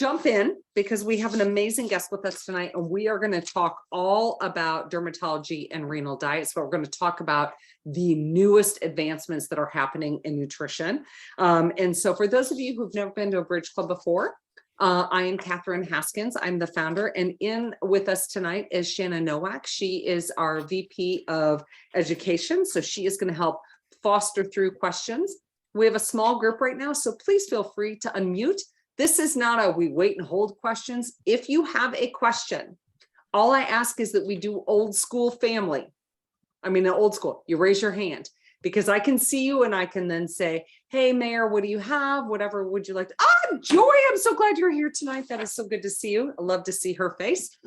jump in because we have an amazing guest with us tonight, and we are going to talk all about dermatology and renal diets, but we're going to talk about the newest advancements that are happening in nutrition. And so for those of you who've never been to a Bridge Club before, I am Catherine Haskins. I'm the founder, and in with us tonight is Shannon Nowak. She is our VP of Education, so she is going to help foster through questions. We have a small group right now, so please feel free to unmute. This is not a we wait and hold questions. If you have a question, all I ask is that we do old school family. I mean, old school, you raise your hand because I can see you and I can then say, hey, Mayor, what do you have? Whatever would you like to? Oh, Joy, I'm so glad you're here tonight. That is so good to see you. I love to see her face.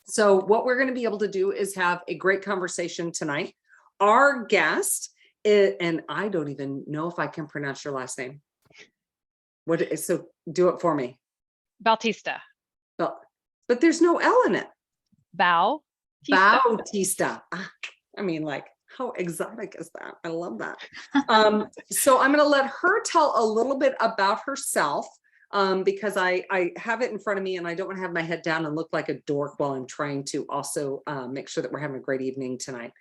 So what we're going to be able to do is have a great conversation tonight. Our guest is, and I don't even know if I can pronounce your last name. So do it for me. Bautista. But there's no L in it. Bautista. I mean, like, how exotic is that? I love that. So I'm going to let her tell a little bit about herself because I have it in front of me and I don't want to have my head down and look like a dork while I'm trying to also make sure that we're having a great evening tonight.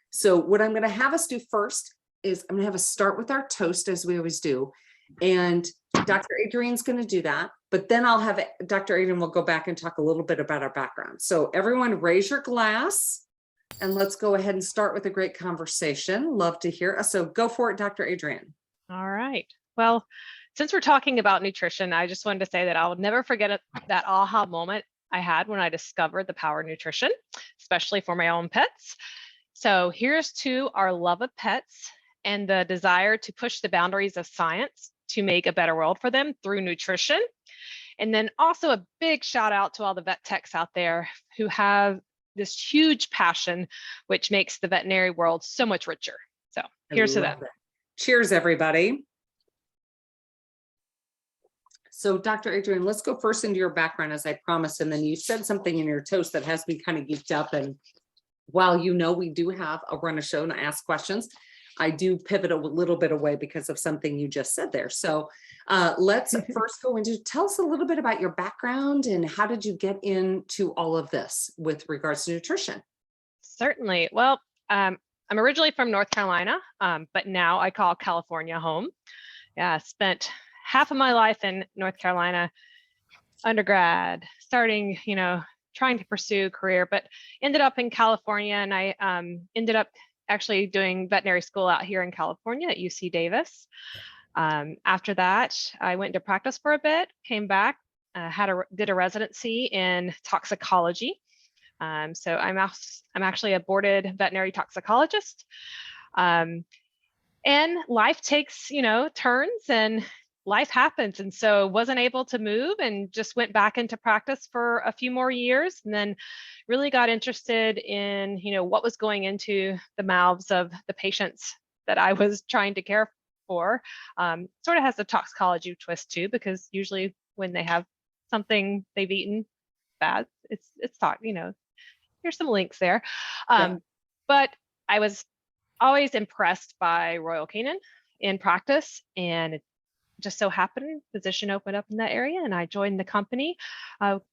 So what I'm going to have us do first is I'm going to have us start with our toast as we always do. And Dr. Adrienne's going to do that, but then I'll have Dr. Adrienne will go back and talk a little bit about our background. So everyone raise your glass and let's go ahead and start with a great conversation. Love to hear. So go for it, Dr. Adrienne. All right. Well, since we're talking about nutrition, I just wanted to say that I'll never forget that aha moment I had when I discovered the power of nutrition, especially for my own pets. So here's to our love of pets and the desire to push the boundaries of science to make a better world for them through nutrition. And then also a big shout out to all the vet techs out there who have this huge passion, which makes the veterinary world so much richer. So here's to them. Cheers, everybody. So Dr. Adrienne, let's go first into your background as I promised. And then you said something in your toast that has me kind of geeked up. And while you know we do have a run a show and ask questions, I do pivot a little bit away because of something you just said there. So let's first go into, tell us a little bit about your background and how did you get into all of this with regards to nutrition? Certainly. Well, I'm originally from North Carolina, but now I call California home. Yeah, spent half of my life in North Carolina, undergrad, starting, trying to pursue a career, but ended up in California, and I ended up actually doing veterinary school out here in California at UC Davis. After that, I went into practice for a bit, came back, did a residency in toxicology. So I'm actually a boarded veterinary toxicologist. And life takes, turns and life happens. And so wasn't able to move and just went back into practice for a few more years, and then really got interested in, what was going into the mouths of the patients that I was trying to care for. Sort of has a toxicology twist too, because usually when they have something they've eaten bad, it's thought, here's some links there. But I was always impressed by Royal Canin in practice, and it just so happened position opened up in that area and I joined the company.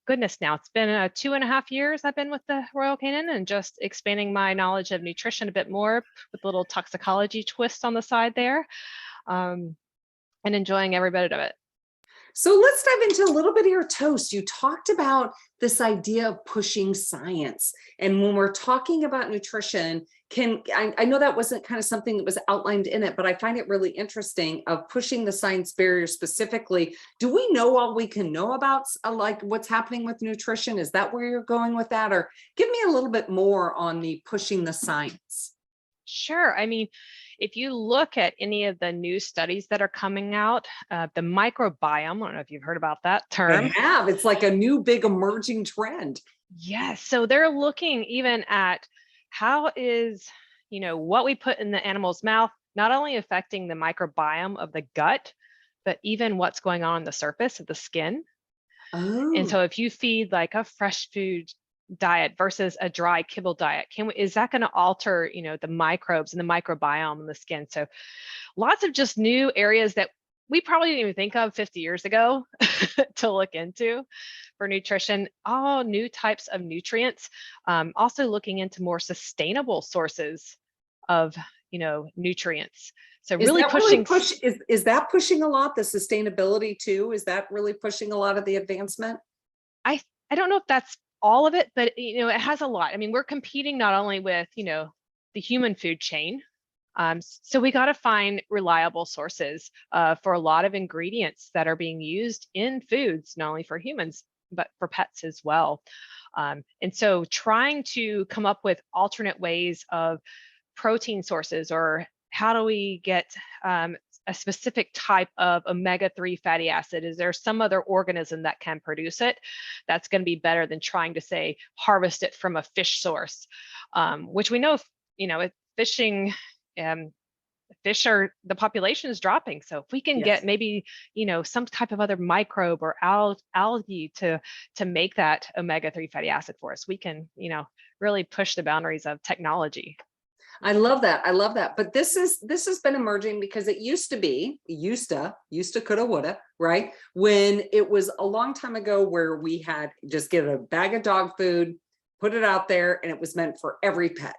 Goodness, now it's been 2.5 years I've been with the Royal Canin, and just expanding my knowledge of nutrition a bit more with a little toxicology twist on the side there, and enjoying every bit of it. So let's dive into a little bit of your toast. You talked about this idea of pushing science. And when we're talking about nutrition, I know that wasn't kind of something that was outlined in it, but I find it really interesting of pushing the science barrier specifically. Do we know all we can know about like what's happening with nutrition? Is that where you're going with that? Or give me a little bit more on the pushing the science. Sure. I mean, if you look at any of the new studies that are coming out, the microbiome, I don't know if you've heard about that term. I have. It's like a new big emerging trend. Yes. So they're looking even at how is, what we put in the animal's mouth, not only affecting the microbiome of the gut, but even what's going on the surface of the skin. Oh. And so if you feed like a fresh food diet versus a dry kibble diet, is that going to alter, the microbes and the microbiome in the skin? So lots of just new areas that we probably didn't even think of 50 years ago to look into for nutrition, all new types of nutrients, also looking into more sustainable sources of, nutrients. So Is really that really pushing, is that pushing a lot, the sustainability too? Is that really pushing a lot of the advancement? I don't know if that's all of it, but it has a lot. I mean, we're competing not only with, the human food chain. So we got to find reliable sources for a lot of ingredients that are being used in foods, not only for humans, but for pets as well. And so trying to come up with alternate ways of protein sources, or how do we get a specific type of omega-3 fatty acid? Is there some other organism that can produce it that's going to be better than trying to, say, harvest it from a fish source, which we know, fishing, fish are, the population is dropping. So if we can Yes. get maybe, some type of other microbe or algae to make that omega-3 fatty acid for us, we can, really push the boundaries of technology. I love that. I love that. But this has been emerging because it used to, coulda, woulda, right? When it was a long time ago where we had just get a bag of dog food, put it out there, and it was meant for every pet.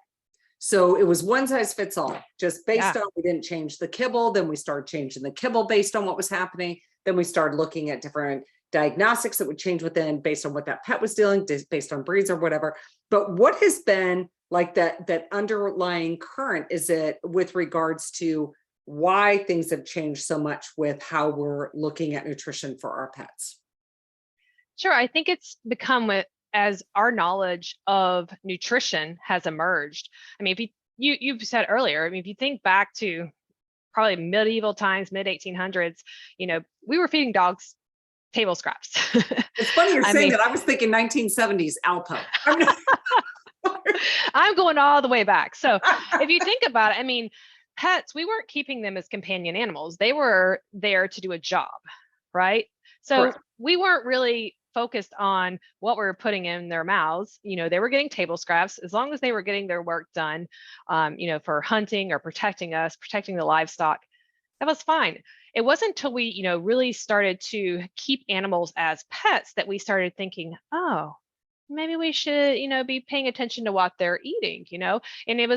So it was one size fits all, just based on, we didn't change the kibble. Then we started changing the kibble based on what was happening. Then we started looking at different diagnostics that would change within based on what that pet was dealing, based on breeds or whatever. But what has been like that underlying current, is it with regards to why things have changed so much with how we're looking at nutrition for our pets? Sure. I think it's become as our knowledge of nutrition has emerged. I mean, if you've said earlier, I mean, if you think back to probably medieval times, mid 1800s, we were feeding dogs table scraps. It's funny you're I saying mean, that. I was thinking 1970s Alpo. I'm going all the way back. So if you think about it, I mean, pets, we weren't keeping them as companion animals. They were there to do a job, right? So Correct. we weren't really focused on what we were putting in their mouths. They were getting table scraps as long as they were getting their work done, for hunting or protecting us, protecting the livestock. That was fine. It wasn't until we, really started to keep animals as pets that we started thinking, oh, maybe we should, be paying attention to what they're eating, and it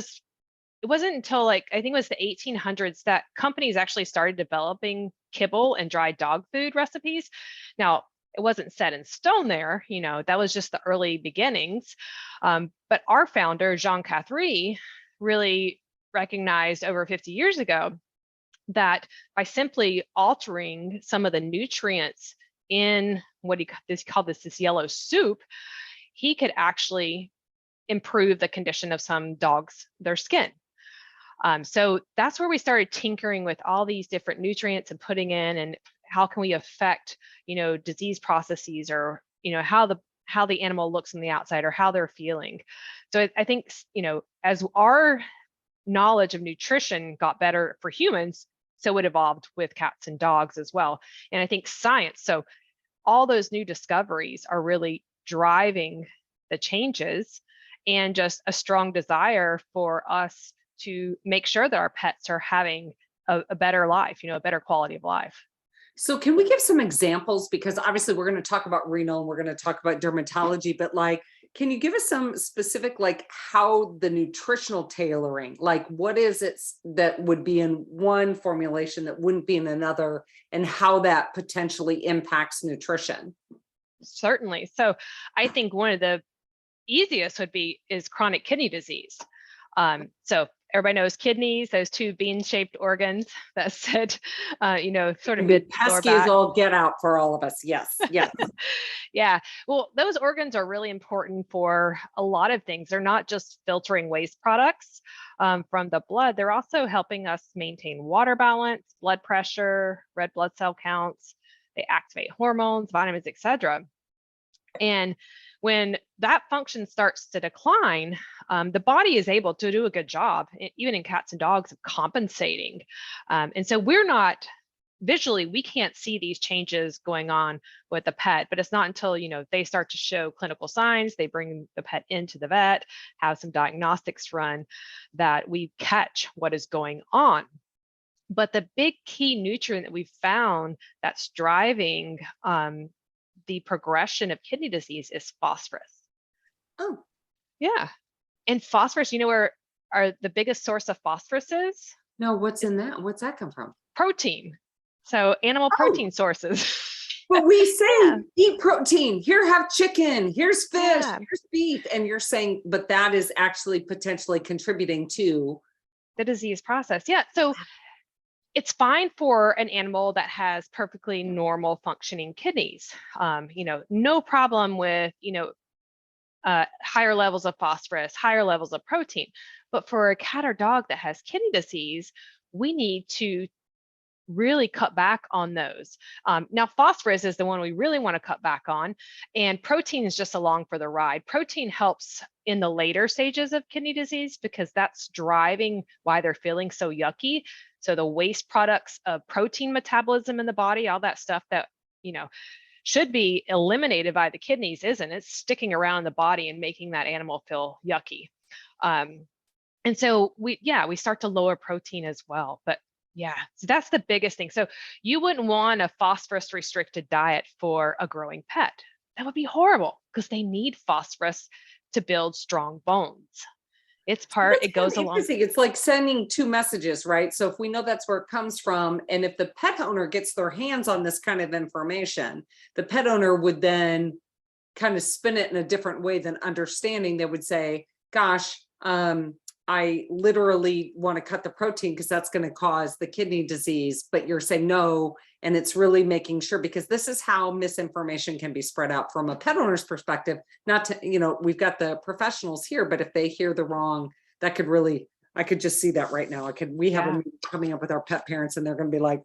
wasn't until, like, I think it was the 1800s that companies actually started developing kibble and dried dog food recipes. Now, it wasn't set in stone there, that was just the early beginnings. But our founder, Jean Catherine, really recognized over 50 years ago that by simply altering some of the nutrients in what he called this yellow soup, he could actually improve the condition of some dogs, their skin. So that's where we started tinkering with all these different nutrients and putting in, and how can we affect, disease processes, or, how the animal looks from the outside, or how they're feeling. So I think, as our knowledge of nutrition got better for humans, so it evolved with cats and dogs as well. And I think science, so all those new discoveries are really driving the changes, and just a strong desire for us to make sure that our pets are having a better life, a better quality of life. So can we give some examples? Because obviously we're going to talk about renal and we're going to talk about dermatology, but like, can you give us some specific, like how the nutritional tailoring, like what is it that would be in one formulation that wouldn't be in another, and how that potentially impacts nutrition? Certainly. So I think one of the easiest is chronic kidney disease. So everybody knows kidneys, those two bean-shaped organs that sit, sort of mid lower Pesky back. as all get out for all of us. Yes. Yes. Yeah. Well, those organs are really important for a lot of things. They're not just filtering waste products from the blood. They're also helping us maintain water balance, blood pressure, red blood cell counts. They activate hormones, vitamins, etc. And when that function starts to decline, the body is able to do a good job, even in cats and dogs, of compensating. And so we're not visually, we can't see these changes going on with the pet, but it's not until, they start to show clinical signs, they bring the pet into the vet, have some diagnostics run, that we catch what is going on. But the big key nutrient that we've found that's driving the progression of kidney disease is phosphorus. Oh, Yeah. And phosphorus, you know where the biggest source of phosphorus is? no, what's It's in that? What's that come from? protein. So animal Oh, protein sources. but we Yeah. say eat protein. Here, have chicken. Here's fish. Yeah. Here's beef. And you're saying, but that is actually potentially contributing to. The disease process. Yeah. So it's fine for an animal that has perfectly normal functioning kidneys. No problem with, higher levels of phosphorus, higher levels of protein. But for a cat or dog that has kidney disease, we need to really cut back on those. Now, phosphorus is the one we really want to cut back on, and protein is just along for the ride. Protein helps in the later stages of kidney disease because that's driving why they're feeling so yucky. So the waste products of protein metabolism in the body, all that stuff that, should be eliminated by the kidneys isn't. It's sticking around the body and making that animal feel yucky. And so we start to lower protein as well. But yeah, so that's the biggest thing. So you wouldn't want a phosphorus restricted diet for a growing pet. That would be horrible because they need phosphorus to build strong bones. It goes along. Interesting. It's like sending two messages, right? So if we know that's where it comes from, and if the pet owner gets their hands on this kind of information, the pet owner would then kind of spin it in a different way than understanding. They would say, gosh, I literally want to cut the protein because that's going to cause the kidney disease, but you're saying no. And it's really making sure, because this is how misinformation can be spread out from a pet owner's perspective. Not to, we've got the professionals here, but if they hear the wrong, that could really, I could just see that right now. We have a meeting coming up with our pet parents and they're going to be like,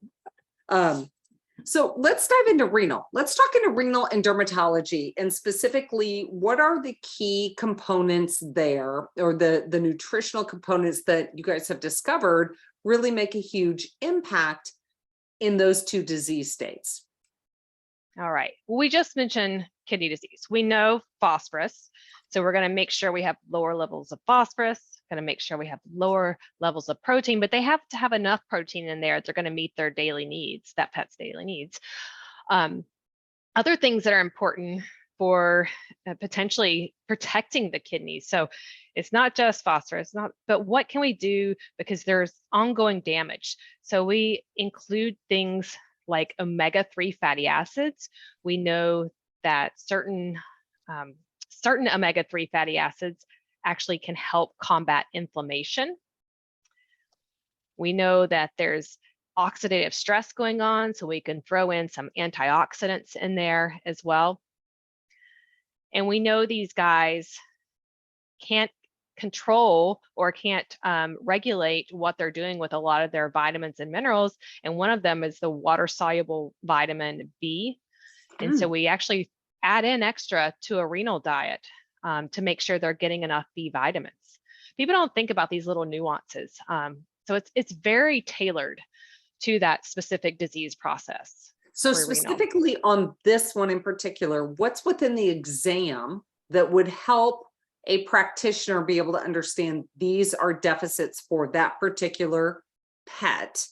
so let's dive into renal. Let's talk into renal and dermatology, and specifically, what are the key components there, or the nutritional components that you guys have discovered really make a huge impact in those two disease states? All right. We just mentioned kidney disease. We know phosphorus. So we're going to make sure we have lower levels of phosphorus, going to make sure we have lower levels of protein, but they have to have enough protein in there. They're going to meet their daily needs, that pet's daily needs. Other things that are important for potentially protecting the kidneys. So it's not just phosphorus, but what can we do because there's ongoing damage? So we include things like omega-3 fatty acids. We know that certain omega-3 fatty acids actually can help combat inflammation. We know that there's oxidative stress going on, so we can throw in some antioxidants in there as well. And we know these guys can't control or can't regulate what they're doing with a lot of their vitamins and minerals. And one of them is the water-soluble vitamin B. And so we actually add in extra to a renal diet to make sure they're getting enough B vitamins. People don't think about these little nuances. So it's very tailored to that specific disease process. So specifically on this one in particular, what's within the exam that would help a practitioner be able to understand these are deficits for that particular pet,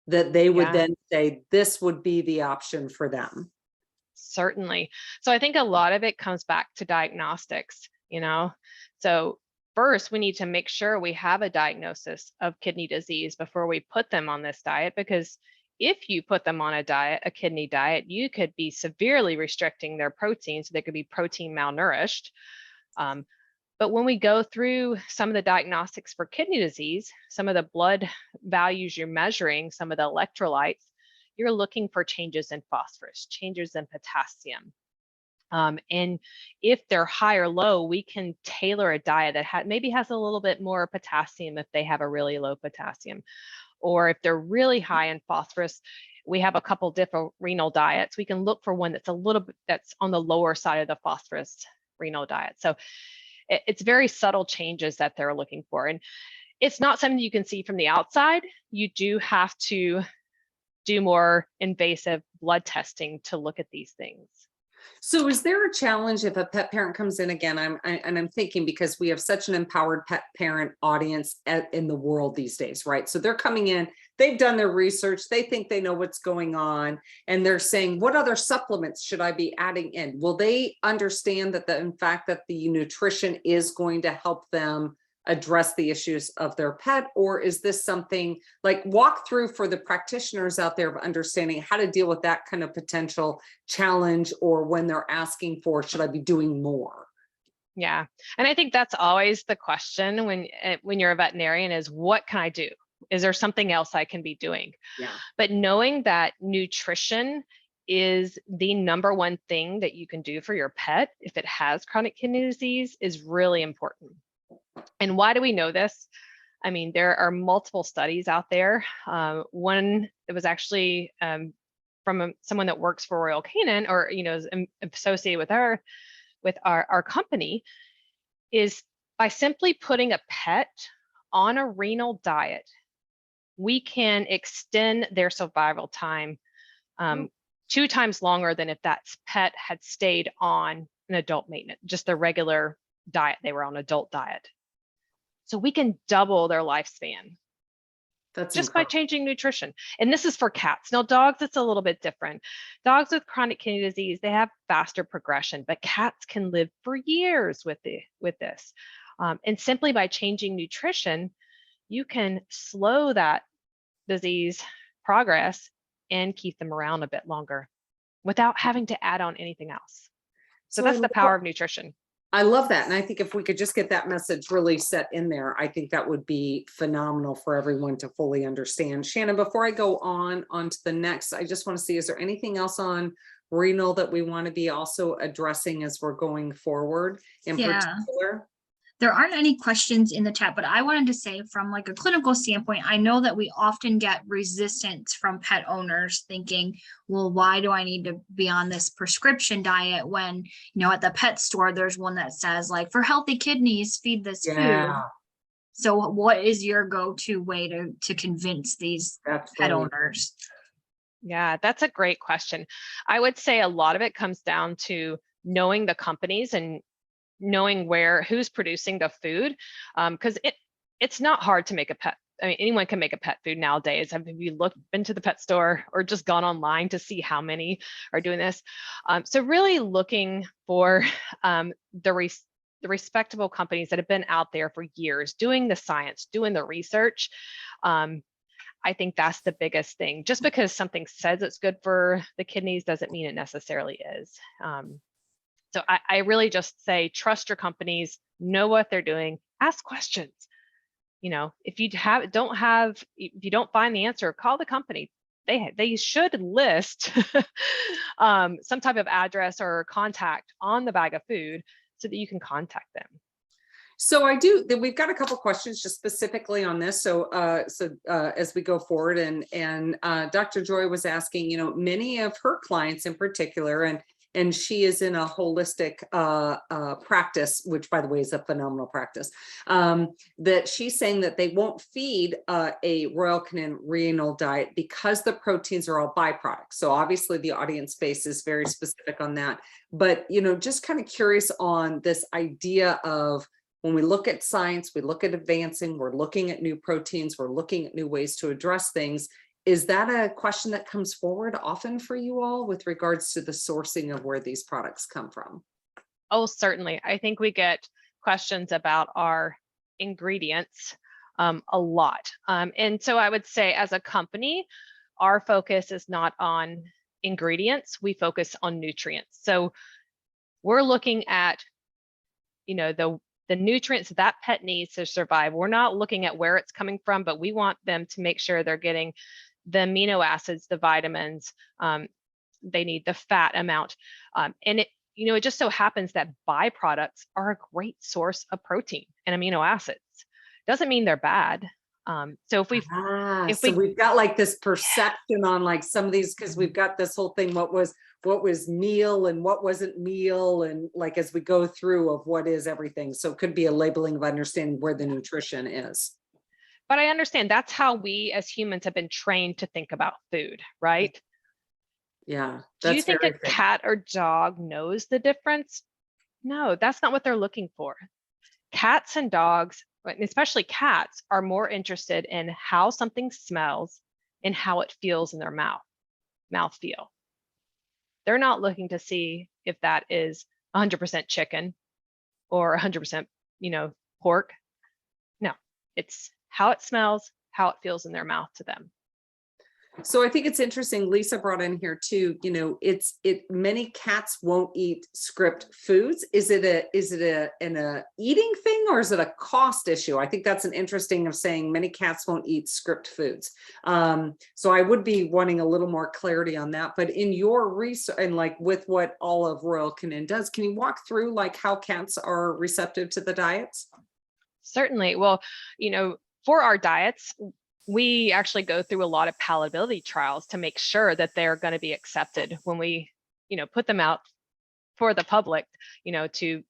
that they would then say this would be the option for them? Certainly. So I think a lot of it comes back to diagnostics, So first, we need to make sure we have a diagnosis of kidney disease before we put them on this diet, because if you put them on a kidney diet, you could be severely restricting their protein, so they could be protein malnourished. But when we go through some of the diagnostics for kidney disease, some of the blood values you're measuring, some of the electrolytes, you're looking for changes in phosphorus, changes in potassium. And if they're high or low, we can tailor a diet that maybe has a little bit more potassium if they have a really low potassium. Or if they're really high in phosphorus, we have a couple different renal diets. We can look for one that's that's on the lower side of the phosphorus renal diet. So it's very subtle changes that they're looking for. And it's not something you can see from the outside. You do have to do more invasive blood testing to look at these things. So is there a challenge if a pet parent comes in again? I'm thinking because we have such an empowered pet parent audience in the world these days, right? So they're coming in, they've done their research, they think they know what's going on, and they're saying, what other supplements should I be adding in? Will they understand that in fact that the nutrition is going to help them address the issues of their pet? Or is this something like walk through for the practitioners out there of understanding how to deal with that kind of potential challenge, or when they're asking for, should I be doing more? Yeah. And I think that's always the question when you're a veterinarian is, what can I do? Is there something else I can be doing? Yeah. But knowing that nutrition is the number one thing that you can do for your pet if it has chronic kidney disease is really important. And why do we know this? I mean, there are multiple studies out there. One that was actually from someone that works for Royal Canin, or is associated with our company, is by simply putting a pet on a renal diet, we can extend their survival time 2 times longer than if that pet had stayed on an adult maintenance, just the regular diet. They were on adult diet. So we can double their lifespan. That's just incredible. by changing nutrition. And this is for cats. Now, dogs, it's a little bit different. Dogs with chronic kidney disease, they have faster progression, but cats can live for years with this. And simply by changing nutrition, you can slow that disease progress and keep them around a bit longer without having to add on anything else. So that's the power of nutrition. I love that. And I think if we could just get that message really set in there, I think that would be phenomenal for everyone to fully understand. Shannon, before I go on to the next, I just want to see, is there anything else on renal that we want to be also addressing as we're going forward in particular? There aren't any questions in the chat, but I wanted to say from like a clinical standpoint, I know that we often get resistance from pet owners thinking, well, why do I need to be on this prescription diet when, at the pet store, there's one that says like, for healthy kidneys, feed this food. So what is your go-to way to convince these pet owners? Yeah, that's a great question. I would say a lot of it comes down to knowing the companies and knowing who's producing the food, because it's not hard to make a pet. I mean, anyone can make a pet food nowadays. Have you been to the pet store or just gone online to see how many are doing this? So really looking for the respectable companies that have been out there for years, doing the science, doing the research. I think that's the biggest thing. Just because something says it's good for the kidneys doesn't mean it necessarily is. So I really just say, trust your companies, know what they're doing, ask questions. If you don't find the answer, call the company. They should list some type of address or contact on the bag of food so that you can contact them. So we've got a couple questions just specifically on this. So as we go forward, and Dr. Joy was asking, many of her clients in particular, and she is in a holistic practice, which by the way is a phenomenal practice, that she's saying that they won't feed a Royal Canin renal diet because the proteins are all byproducts. So obviously the audience space is very specific on that. But, just kind of curious on this idea of, when we look at science, we look at advancing, we're looking at new proteins, we're looking at new ways to address things. Is that a question that comes forward often for you all with regards to the sourcing of where these products come from? Oh, certainly. I think we get questions about our ingredients a lot. And so I would say as a company, our focus is not on ingredients, we focus on nutrients. So we're looking at, the nutrients that pet needs to survive. We're not looking at where it's coming from, but we want them to make sure they're getting the amino acids, the vitamins, they need the fat amount. And it just so happens that byproducts are a great source of protein and amino acids. Doesn't mean they're bad. So if we've got like this perception on like some of these, because we've got this whole thing, what was meal and what wasn't meal, and like as we go through of what is everything. So it could be a labeling of understanding where the nutrition is. But I understand that's how we as humans have been trained to think about food, right? Yeah. Do you That's think a very fair. cat or dog knows the difference? No, that's not what they're looking for. Cats and dogs, and especially cats, are more interested in how something smells and how it feels in their mouth feel. They're not looking to see if that is 100% chicken or 100%, pork. No, it's how it smells, how it feels in their mouth to them. So I think it's interesting. Lisa brought in here too, many cats won't eat script foods. Is it an eating thing, or is it a cost issue? I think that's an interesting of saying many cats won't eat script foods. So I would be wanting a little more clarity on that. But in your research and like with what all of Royal Canin does, can you walk through like how cats are receptive to the diets? Certainly. Well, for our diets, we actually go through a lot of palatability trials to make sure that they're going to be accepted when we, put them out for the public, to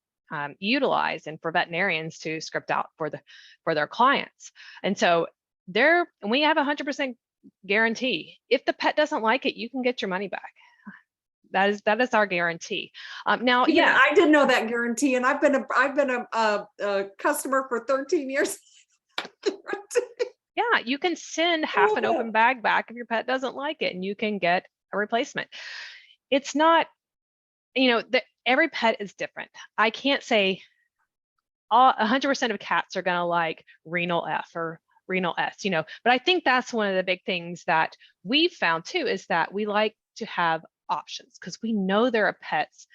utilize, and for veterinarians to script out for their clients. And so we have 100% guarantee. If the pet doesn't like it, you can get your money back. That is our guarantee. Now, yeah, I didn't know that guarantee, and I've been a customer for 13 years. Yeah, you can send half an open bag back if your pet doesn't like it, and you can get a replacement. It's not, every pet is different. I can't say 100% of cats are going to like renal F or renal S, but I think that's one of the big things that we found too, is that we like to have options, because we know there are pets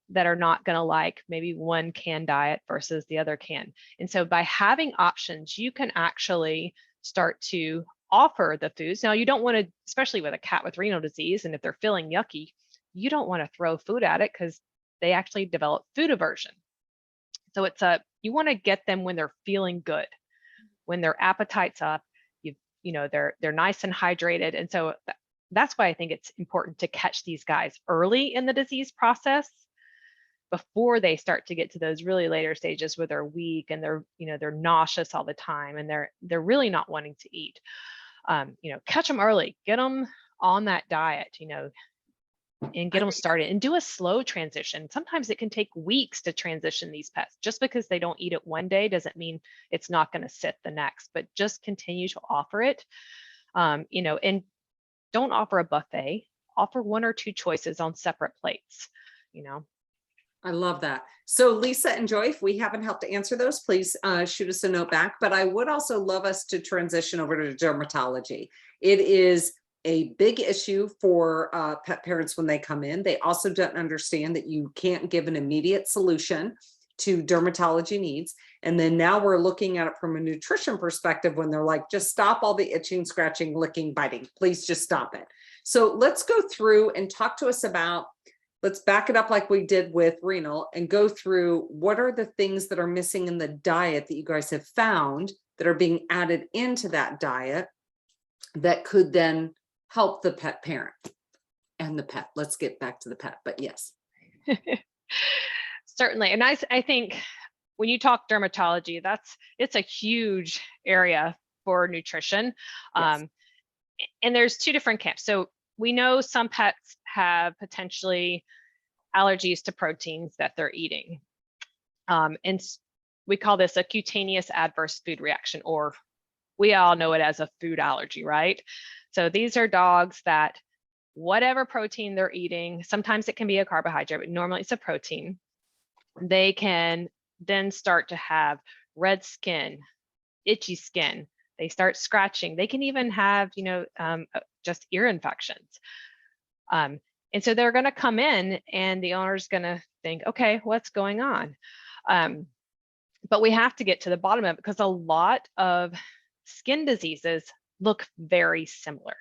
that are not going to like maybe one can diet versus the other can. And so by having options, you can actually start to offer the foods. Now, you don't want to, especially with a cat with renal disease, and if they're feeling yucky, you don't want to throw food at it, because they actually develop food aversion. So you want to get them when they're feeling good, when their appetite's up, they're nice and hydrated. And so that's why I think it's important to catch these guys early in the disease process, before they start to get to those really later stages where they're weak and they're nauseous all the time, and they're really not wanting to eat. Catch them early, get them on that diet, and get them started, and do a slow transition. Sometimes it can take weeks to transition these pets. Just because they don't eat it one day doesn't mean it's not going to sit the next, but just continue to offer it, and don't offer a buffet, offer one or two choices on separate plates, I love that. So Lisa and Joy, if we haven't helped to answer those, please shoot us a note back. But I would also love us to transition over to dermatology. It is a big issue for pet parents when they come in. They also don't understand that you can't give an immediate solution to dermatology needs. And then now we're looking at it from a nutrition perspective, when they're like, just stop all the itching, scratching, licking, biting. Please just stop it. So let's go through and talk to us about, let's back it up like we did with renal, and go through what are the things that are missing in the diet that you guys have found that are being added into that diet that could then help the pet parent and the pet. Let's get back to the pet, but yes. Certainly. And I think when you talk dermatology, it's a huge area for nutrition. Yes. And there's two different camps. So we know some pets have potentially allergies to proteins that they're eating. And we call this a cutaneous adverse food reaction, or we all know it as a food allergy, right? So these are dogs that whatever protein they're eating, sometimes it can be a carbohydrate, but normally it's a protein, they can then start to have red skin, itchy skin. They start scratching. They can even have, just ear infections. And so they're going to come in, and the owner's going to think, okay, what's going on? But we have to get to the bottom of it, because a lot of skin diseases look very similar.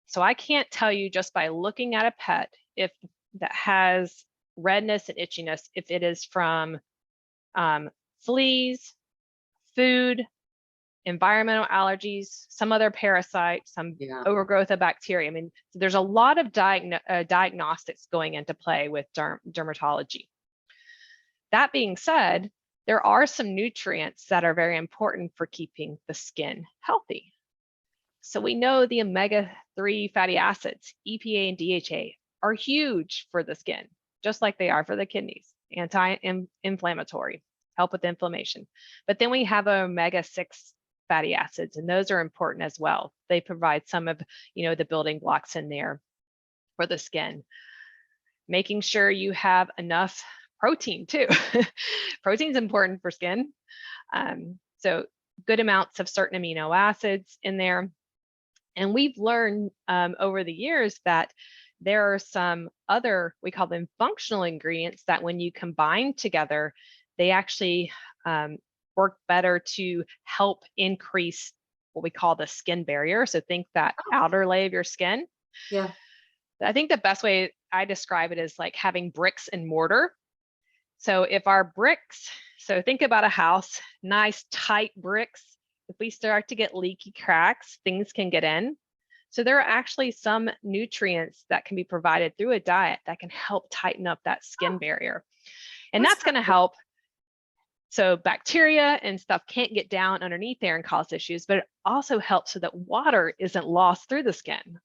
So I can't tell you just by looking at a pet if that has redness and itchiness, if it is from fleas, food, environmental allergies, some other parasite, some overgrowth of bacteria. I mean, there's a lot of diagnostics going into play with dermatology. That being said, there are some nutrients that are very important for keeping the skin healthy. So we know the omega-3 fatty acids, EPA and DHA, are huge for the skin, just like they are for the kidneys, anti-inflammatory, help with inflammation. But then we have omega-6 fatty acids, and those are important as well. They provide some of, the building blocks in there for the skin. Making sure you have enough protein too. Protein is important for skin. So good amounts of certain amino acids in there. And we've learned over the years that there are some other, we call them functional ingredients, that when you combine together, they actually work better to help increase what we call the skin barrier. So think that outer layer of your skin. Yeah. I think the best way I describe it is like having bricks and mortar. So if our bricks, so think about a house, nice tight bricks. If we start to get leaky cracks, things can get in. So there are actually some nutrients that can be provided through a diet that can help tighten up that skin barrier. And that's going to help. So bacteria and stuff can't get down underneath there and cause issues, but it also helps so that water isn't lost through the skin.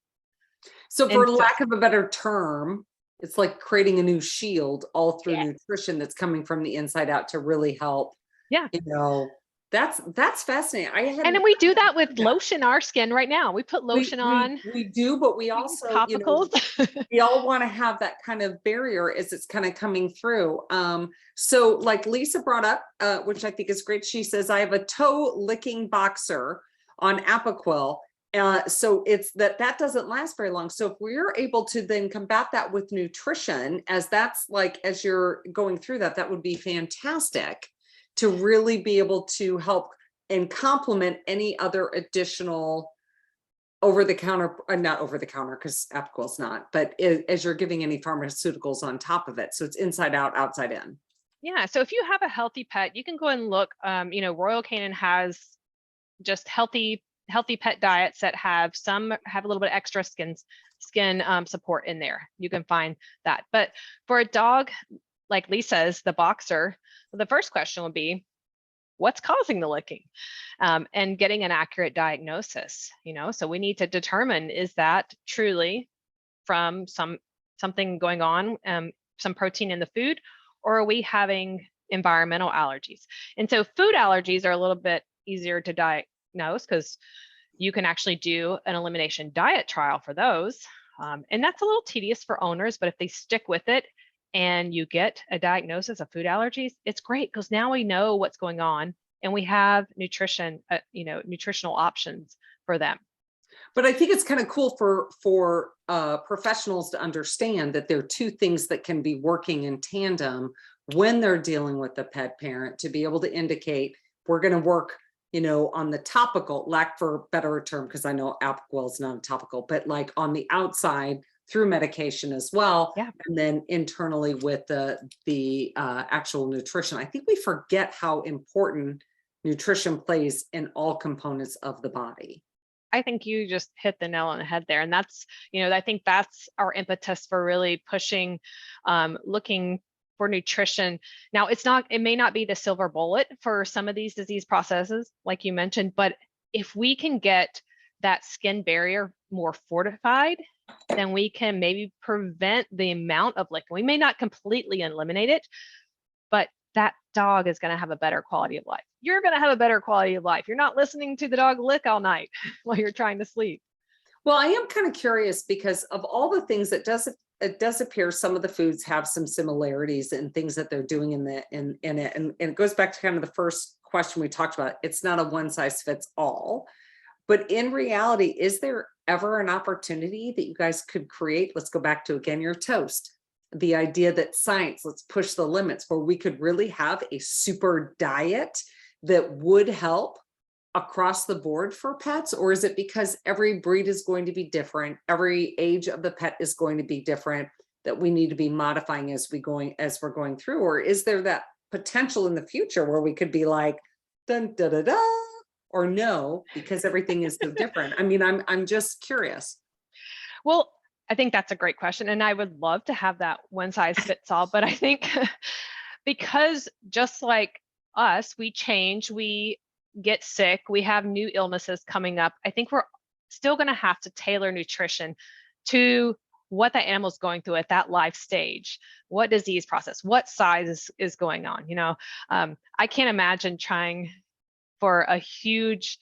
So for lack of a better term, it's like creating a new shield all through nutrition that's coming from the inside out to really help. Yeah. That's fascinating. And then we do that with lotion our skin right now. We put lotion on. We do, but we also, topicals. We all want to have that kind of barrier as it's kind of coming through. So like Lisa brought up, which I think is great. She says, I have a toe licking boxer on Apoquel. So it's that doesn't last very long. So if we're able to then combat that with nutrition, as you're going through that would be fantastic to really be able to help and complement any other additional over-the-counter, not over-the-counter because Apoquel's not, but as you're giving any pharmaceuticals on top of it. So it's inside out, outside in. Yeah. So if you have a healthy pet, you can go and look, Royal Canin has just healthy pet diets that have a little bit extra skin support in there. You can find that. But for a dog, like Lisa's, the boxer, the first question would be, what's causing the licking? And getting an accurate diagnosis, so we need to determine, is that truly from something going on, some protein in the food, or are we having environmental allergies? And so food allergies are a little bit easier to diagnose because you can actually do an elimination diet trial for those. And that's a little tedious for owners, but if they stick with it and you get a diagnosis of food allergies, it's great because now we know what's going on and we have nutritional options for them. But I think it's kind of cool for professionals to understand that there are two things that can be working in tandem when they're dealing with the pet parent, to be able to indicate we're going to work, on the topical, lack for better term, because I know Apoquel is not a topical, but like on the outside through medication as well. Yeah. And then internally with the actual nutrition. I think we forget how important nutrition plays in all components of the body. I think you just hit the nail on the head there. And that's, I think that's our impetus for really pushing, looking for nutrition. Now, it may not be the silver bullet for some of these disease processes, like you mentioned, but if we can get that skin barrier more fortified, then we can maybe prevent the amount of licking. We may not completely eliminate it, but that dog is going to have a better quality of life. You're going to have a better quality of life. You're not listening to the dog lick all night while you're trying to sleep. Well, I am kind of curious because of all the things it does appear some of the foods have some similarities and things that they're doing in it. And it goes back to kind of the first question we talked about. It's not a one size fits all, but in reality, is there ever an opportunity that you guys could create? Let's go back to, again, your toast. The idea that science, let's push the limits, where we could really have a super diet that would help across the board for pets? Or is it because every breed is going to be different, every age of the pet is going to be different, that we need to be modifying as we're going through? Or is there that potential in the future where we could be like, dun da da da, or no, because everything is so different? I mean, I'm just curious. Well, I think that's a great question. And I would love to have that one size fits all, but I think because just like us, we change, we get sick, we have new illnesses coming up. I think we're still going to have to tailor nutrition to what the animal's going through at that life stage, what disease process, what size is going on. I can't imagine trying for a huge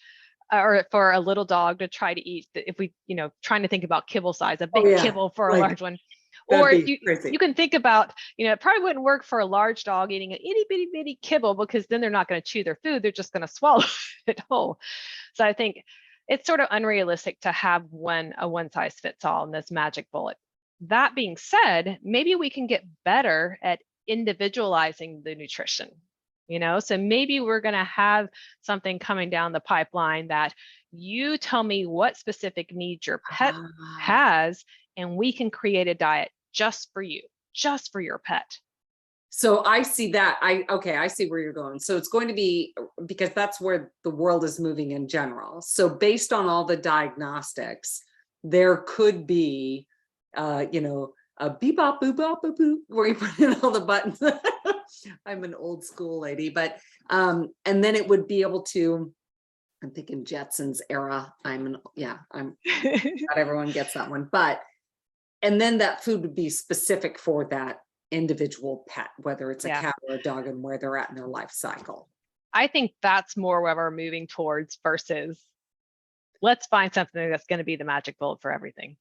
or for a little dog to try to eat, if we, trying to think about kibble size, a big kibble for a large one. Or if you can think about, it probably wouldn't work for a large dog eating an itty bitty bitty kibble, because then they're not going to chew their food. They're just going to swallow it whole. So I think it's sort of unrealistic to have a one size fits all in this magic bullet. That being said, maybe we can get better at individualizing the nutrition. So maybe we're going to have something coming down the pipeline that you tell me what specific needs your pet has, and we can create a diet just for you, just for your pet. So I see that. I see where you're going. So it's going to be, because that's where the world is moving in general. So based on all the diagnostics, there could be, a beep bop boop bop boop boop, where you put in all the buttons. I'm an old school lady, but and then it would be able to, I'm thinking Jetsons era. Not everyone gets that one, but, and then that food would be specific for that individual pet, whether it's a cat or a dog, and where they're at in their life cycle. I think that's more where we're moving towards, versus let's find something that's going to be the magic bullet for everything.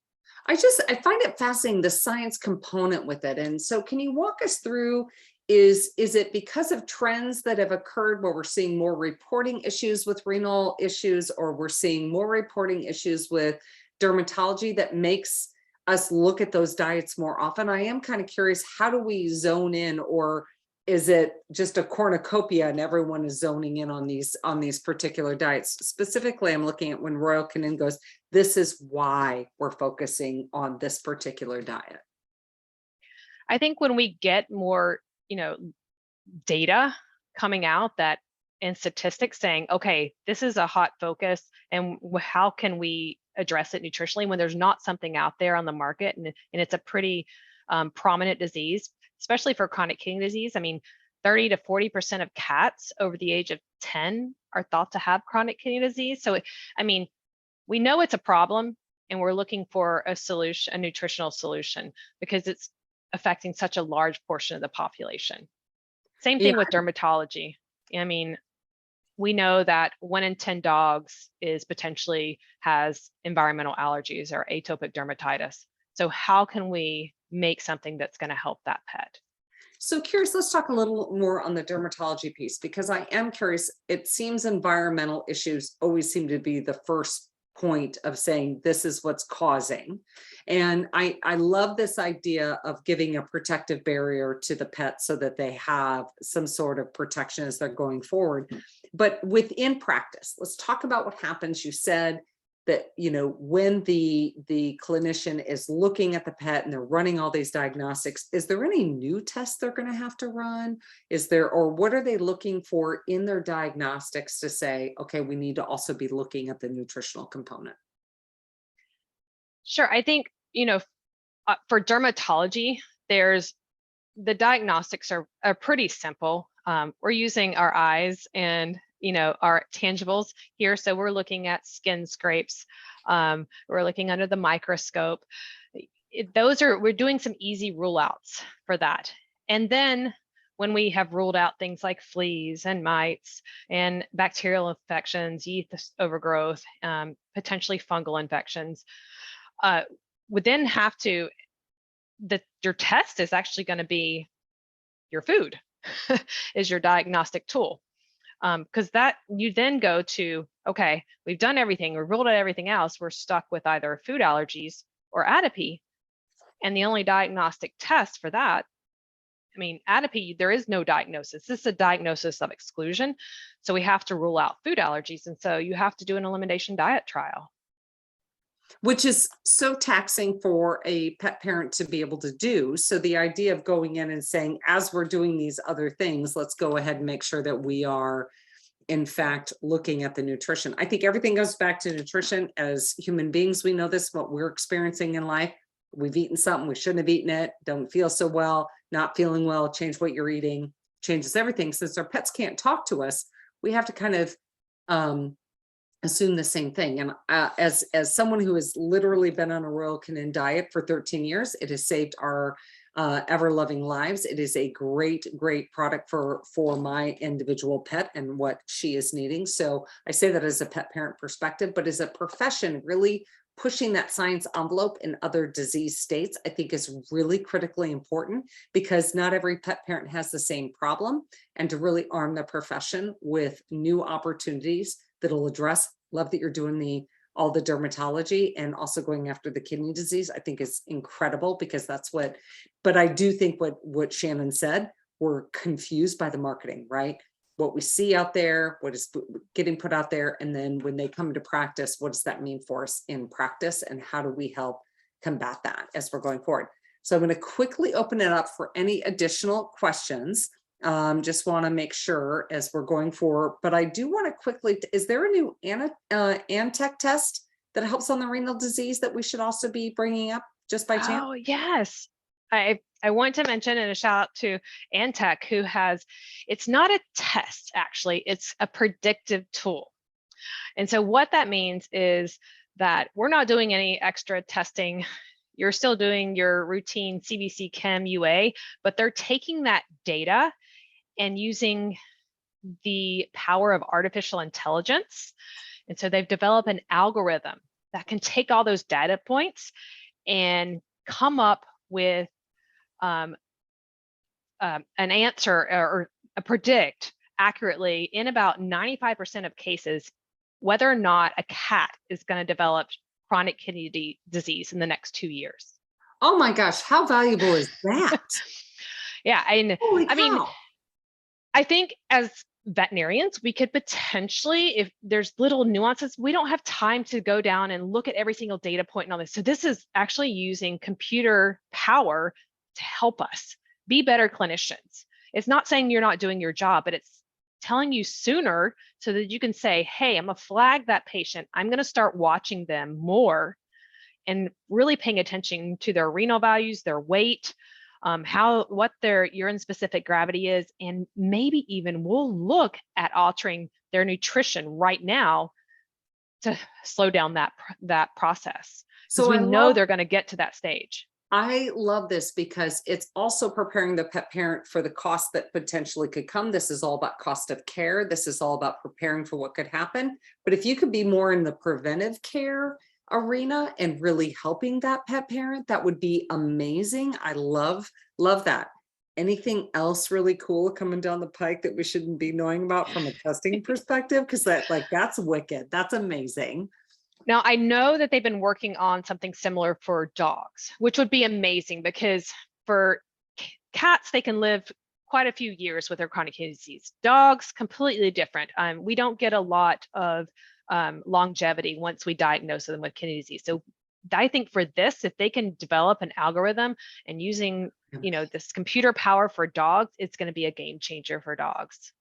I find it fascinating, the science component with it. And so can you walk us through, is it because of trends that have occurred where we're seeing more reporting issues with renal issues, or we're seeing more reporting issues with dermatology that makes us look at those diets more often? I am kind of curious, how do we zone in, or is it just a cornucopia and everyone is zoning in on these particular diets? Specifically, I'm looking at when Royal Canin goes, this is why we're focusing on this particular diet. I think when we get more, data coming out that, and statistics saying, okay, this is a hot focus, and how can we address it nutritionally when there's not something out there on the market, and it's a pretty prominent disease, especially for chronic kidney disease. I mean, 30 to 40% of cats over the age of 10 are thought to have chronic kidney disease. So, we know it's a problem, and we're looking for a solution, a nutritional solution, because it's affecting such a large portion of the population. Same thing with dermatology. I mean, we know that 1 in 10 dogs potentially has environmental allergies or atopic dermatitis. So how can we make something that's going to help that pet? So curious, let's talk a little more on the dermatology piece, because I am curious. It seems environmental issues always seem to be the first point of saying this is what's causing. And I love this idea of giving a protective barrier to the pet so that they have some sort of protection as they're going forward. But within practice, let's talk about what happens. You said that, when the clinician is looking at the pet and they're running all these diagnostics, is there any new tests they're going to have to run? Or what are they looking for in their diagnostics to say, okay, we need to also be looking at the nutritional component? Sure. I think, for dermatology, the diagnostics are pretty simple. We're using our eyes and our tangibles here. So we're looking at skin scrapes. We're looking under the microscope. We're doing some easy rule outs for that. And then when we have ruled out things like fleas and mites and bacterial infections, yeast overgrowth, potentially fungal infections, would then have to, your test is actually going to be your food is your diagnostic tool. Because that you then go to, okay, we've done everything, we've ruled out everything else, we're stuck with either food allergies or atopy. And the only diagnostic test for that, atopy, there is no diagnosis. This is a diagnosis of exclusion. So we have to rule out food allergies. And so you have to do an elimination diet trial. Which is so taxing for a pet parent to be able to do. So the idea of going in and saying, as we're doing these other things, let's go ahead and make sure that we are, in fact, looking at the nutrition. I think everything goes back to nutrition. As human beings, we know this, what we're experiencing in life. We've eaten something, we shouldn't have eaten it, don't feel so well, not feeling well, change what you're eating, changes everything. Since our pets can't talk to us, we have to kind of assume the same thing. And as someone who has literally been on a Royal Canin diet for 13 years, it has saved our ever loving lives. It is a great product for my individual pet and what she is needing. So I say that as a pet parent perspective, but as a profession, really pushing that science envelope in other disease states, I think is really critically important, because not every pet parent has the same problem, and to really arm the profession with new opportunities that'll address. Love that you're doing all the dermatology and also going after the kidney disease, I think is incredible, because that's but I do think what Shannon said, we're confused by the marketing, right? What we see out there, what is getting put out there, and then when they come to practice, what does that mean for us in practice, and how do we help combat that as we're going forward? So I'm going to quickly open it up for any additional questions. Just want to make sure as we're going forward, but I do want to quickly, is there a new Antec test that helps on the renal disease that we should also be bringing up just by chance? Oh, yes. I want to mention, and a shout out to Antec, who has, it's not a test, actually, it's a predictive tool. And so what that means is that we're not doing any extra testing. You're still doing your routine CBC Chem UA, but they're taking that data and using the power of artificial intelligence. And so they've developed an algorithm that can take all those data points and come up with an answer, or predict accurately in about 95% of cases whether or not a cat is going to develop chronic kidney disease in the next 2 years. Oh my gosh, how valuable is that? Yeah, and Holy cow. I mean, I think as veterinarians, we could potentially, if there's little nuances, we don't have time to go down and look at every single data point and all this. So this is actually using computer power to help us be better clinicians. It's not saying you're not doing your job, but it's telling you sooner so that you can say, hey, I'm gonna flag that patient. I'm gonna start watching them more and really paying attention to their renal values, their weight, what their urine specific gravity is, and maybe even we'll look at altering their nutrition right now to slow down that process. So we know they're going to get to that stage. I love this because it's also preparing the pet parent for the cost that potentially could come. This is all about cost of care. This is all about preparing for what could happen. But if you could be more in the preventive care arena and really helping that pet parent, that would be amazing. I love that. Anything else really cool coming down the pike that we shouldn't be knowing about from a testing perspective? Because that's wicked. That's amazing. Now, I know that they've been working on something similar for dogs, which would be amazing, because for cats, they can live quite a few years with their chronic kidney disease. Dogs, completely different. We don't get a lot of longevity once we diagnose them with kidney disease. So I think for this, if they can develop an algorithm and using, this computer power for dogs, it's going to be a game changer for dogs.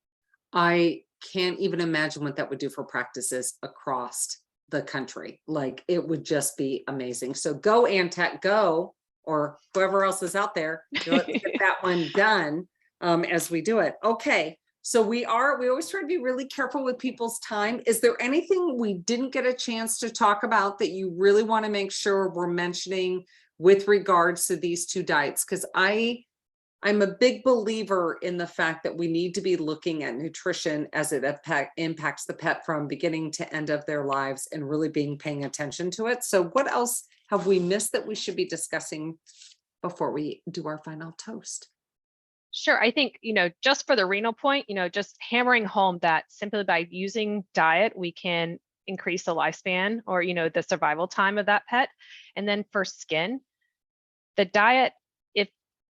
I can't even imagine what that would do for practices across the country. Like, it would just be amazing. So go Antec, go, or whoever else is out there, let's get that one done as we do it. Okay. So we always try to be really careful with people's time. Is there anything we didn't get a chance to talk about that you really want to make sure we're mentioning with regards to these two diets? Because I'm a big believer in the fact that we need to be looking at nutrition as it impacts the pet from beginning to end of their lives, and really paying attention to it. So what else have we missed that we should be discussing before we do our final toast? Sure. I think, just for the renal point, just hammering home that simply by using diet, we can increase the lifespan, or, the survival time of that pet. And then for skin, the diet,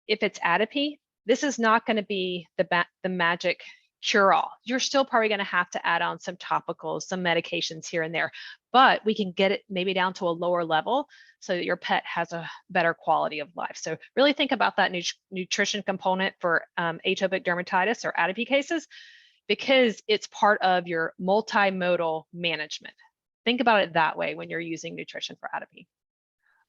if it's atopy, this is not going to be the magic cure-all. You're still probably going to have to add on some topicals, some medications here and there, but we can get it maybe down to a lower level so that your pet has a better quality of life. So really think about that nutrition component for atopic dermatitis or atopy cases, because it's part of your multimodal management. Think about it that way when you're using nutrition for atopy.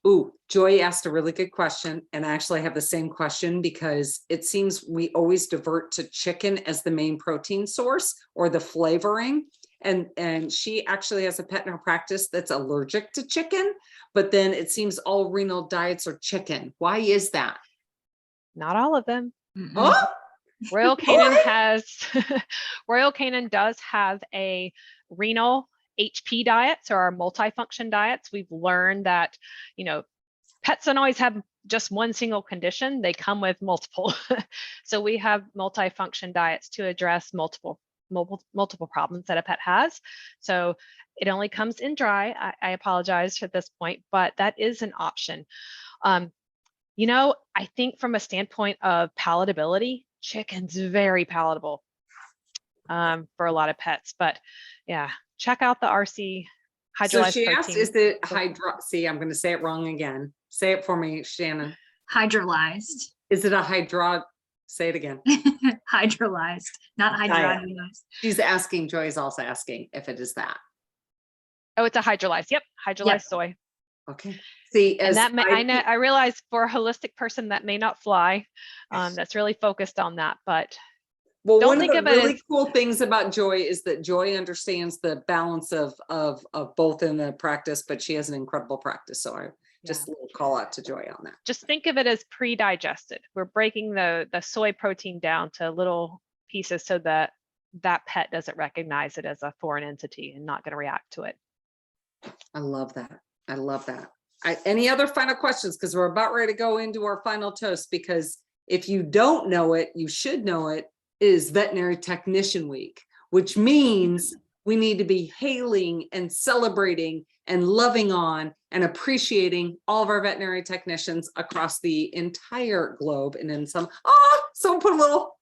Ooh, Joy asked a really good question, and I actually have the same question, because it seems we always divert to chicken as the main protein source or the flavoring. And she actually has a pet in her practice that's allergic to chicken, but then it seems all renal diets are chicken. Why is that? Not all of them. Oh, Royal Canin has, Royal Canin does have a renal HP diets or our multifunction diets. We've learned that, pets don't always have just one single condition. They come with multiple. So we have multifunction diets to address multiple problems that a pet has. So it only comes in dry. I apologize at this point, but that is an option. I think from a standpoint of palatability, chicken's very palatable for a lot of pets. But yeah, check out the RC hydrolyzed so she asked, protein. is it see, I'm going to say it wrong again. Say it for me, Shannon. Hydrolyzed. Is it a say it again. Hydrolyzed, not hydrolyzed. She's asking, Joy's also asking if it is that. Oh, it's a hydrolyzed. Yep, hydrolyzed soy. Okay. See, and that I realize for a holistic person that may not fly. That's really focused on that, but well, don't one think of the of it really as, cool things about Joy is that Joy understands the balance of both in the practice, but she has an incredible practice. So I just a little call out to Joy on that. Just think of it as pre-digested. We're breaking the soy protein down to little pieces so that that pet doesn't recognize it as a foreign entity and not going to react to it. I love that. I love that. Any other final questions? Because we're about ready to go into our final toast, because if you don't know it, you should know it, is Veterinary Technician Week, which means we need to be hailing and celebrating and loving on and appreciating all of our veterinary technicians across the entire globe. And then someone put a little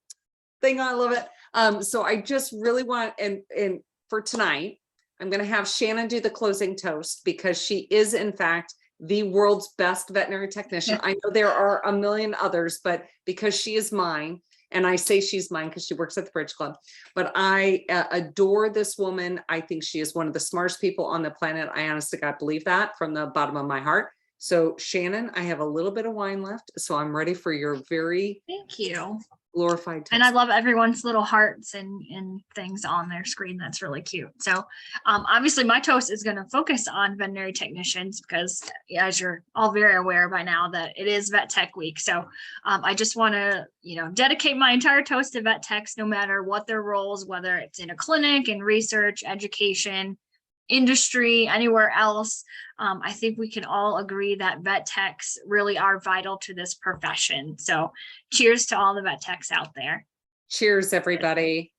thing on, I love it. So I just really want, and for tonight, I'm going to have Shannon do the closing toast, because she is in fact the world's best veterinary technician. I know there are a million others, but because she is mine, and I say she's mine because she works at the Bridge Club, but I adore this woman. I think she is one of the smartest people on the planet. I honestly God believe that from the bottom of my heart. So Shannon, I have a little bit of wine left, so I'm ready for your very thank you glorified toast. And I love everyone's little hearts and things on their screen. That's really cute. So obviously my toast is going to focus on veterinary technicians, because as you're all very aware by now that it is Vet Tech Week. So I just want to, dedicate my entire toast to vet techs, no matter what their roles, whether it's in a clinic, in research, education, industry, anywhere else. I think we can all agree that vet techs really are vital to this profession. So cheers to all the vet techs out there. Cheers, everybody.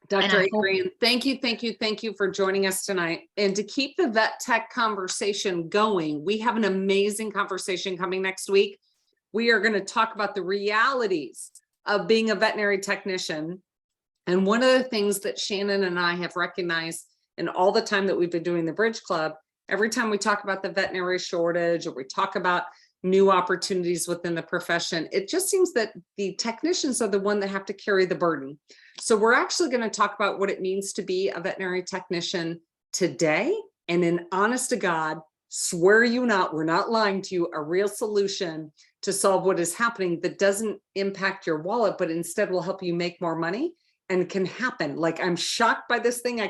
Dr. Adrienne, thank you for joining us tonight. And to keep the vet tech conversation going, we have an amazing conversation coming next week. We are going to talk about the realities of being a veterinary technician. And one of the things that Shannon and I have recognized in all the time that we've been doing the Bridge Club, every time we talk about the veterinary shortage or we talk about new opportunities within the profession, it just seems that the technicians are the one that have to carry the burden. So we're actually going to talk about what it means to be a veterinary technician today. And in honest to God, swear you not, we're not lying to you, a real solution to solve what is happening that doesn't impact your wallet, but instead will help you make more money. And can happen. Like, I'm shocked by this thing.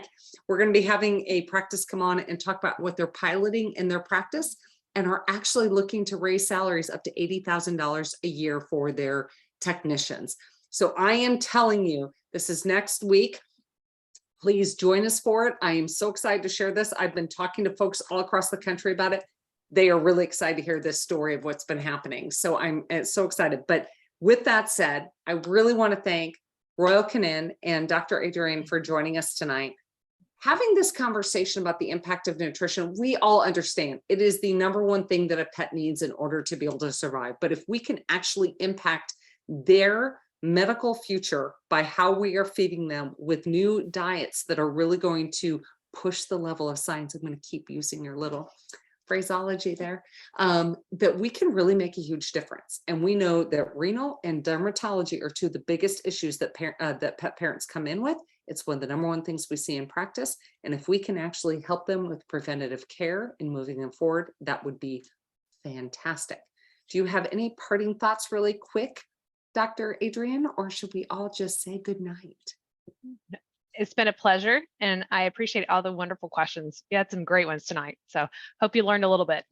We're going to be having a practice come on and talk about what they're piloting in their practice and are actually looking to raise salaries up to $80,000 a year for their technicians. So I am telling you, this is next week. Please join us for it. I am so excited to share this. I've been talking to folks all across the country about it. They are really excited to hear this story of what's been happening. So I'm so excited. But with that said, I really want to thank Royal Canin and Dr. Adrienne for joining us tonight. Having this conversation about the impact of nutrition, we all understand it is the number one thing that a pet needs in order to be able to survive. But if we can actually impact their medical future by how we are feeding them with new diets that are really going to push the level of science, I'm going to keep using your little phraseology there, that we can really make a huge difference. And we know that renal and dermatology are two of the biggest issues that pet parents come in with. It's one of the number one things we see in practice. And if we can actually help them with preventative care and moving them forward, that would be fantastic. Do you have any parting thoughts really quick, Dr. Adrienne, or should we all just say good night? It's been a pleasure, and I appreciate all the wonderful questions. You had some great ones tonight, so hope you learned a little bit.